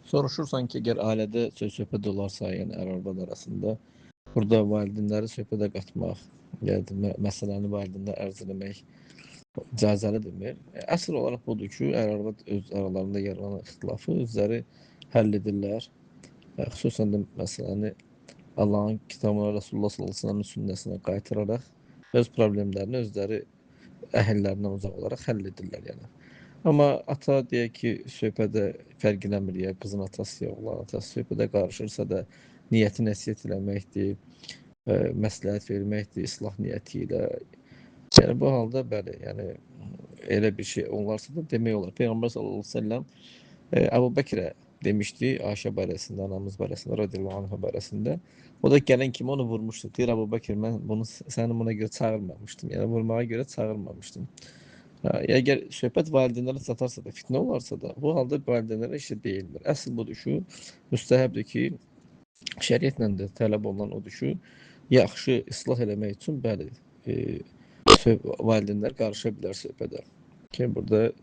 Soruşursan ki, əgər ailədə söz-söhbət olarsa, yəni ər-arvad arasında, burada valideynləri söhbətə qatmaq, yəni məsələni valideynlərə ərz eləmək icazəlidirmi? Əsl olaraq budur ki, ər-arvad öz aralarında yaranan ixtilafı özləri həll edirlər. Xüsusən də məsələni Allahın kitabına, Rasulullah sallallahu əleyhi və səlləmin sünnəsinə qaytararaq öz problemlərini özləri əhillərindən uzaq olaraq həll edirlər yəni. Amma ata deyək ki, söhbədə fərq eləmir ya, qızın atası ya, oğlan atası söhbədə qarışırsa da niyyəti nəsihət eləməkdir, məsləhət verməkdir, islah niyyəti ilə. Yəni bu halda bəli, yəni elə bir şey olarsa da demək olar. Peyğəmbər sallallahu əleyhi və səlləm Əbu Bəkrə demişdi Ayşə barəsində, anamız barəsində, radiyallahu anhə barəsində. O da gələn kimi onu vurmuşdu. Deyir Əbu Bəkr, mən bunu səni buna görə çağırmamışdım. Yəni vurmağa görə çağırmamışdım. Əgər söhbət valideynlərə çatarsa da, fitnə olarsa da, bu halda valideynlərə işi deyilmir. Əsl budur ki, müstəhəbdir ki, şəriətlə də tələb olunan odur ki, yaxşı islah eləmək üçün bəli, valideynlər qarışa bilər söhbətə ki, burada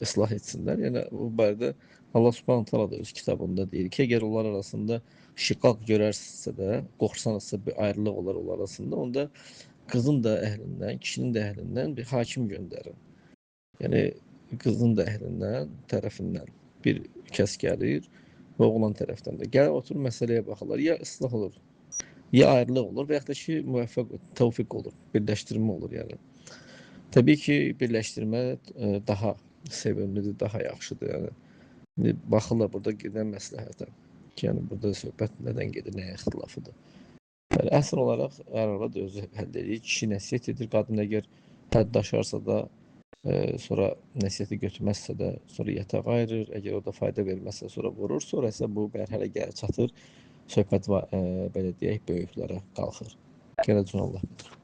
islah etsinlər. Yəni bu barədə Allah Subhanahu taala da öz kitabında deyir ki, əgər onlar arasında şiqaq görərsinizsə də, qorxsanızsa bir ayrılıq olar onlar arasında, onda qızın da əhlindən, kişinin də əhlindən bir hakim göndərin. Yəni qızın da əhlindən, tərəfindən bir kəs gəlir və oğlan tərəfdən də. Gəlib oturub məsələyə baxırlar. Ya islah olur, ya ayrılıq olur və yaxud da ki, müvəffəq, təvfiq olur, birləşdirmə olur yəni. Təbii ki, birləşdirmə daha sevimlidir, daha yaxşıdır yəni. İndi baxırlar burada gedən məsləhətə. Yəni burada söhbət nədən gedir, nəyə ixtilafıdır. Yəni əsl olaraq ər-arvad özü həll edir, kişi nəsihət edir, qadın əgər həddaşarsa da sonra nəsihəti götürməzsə də sonra yataq ayırır, əgər o da fayda verməzsə sonra vurur, sonra isə bu mərhələ gəlir çatır, söhbət belə deyək, böyüklərə qalxır. Gələcək Allah bilir.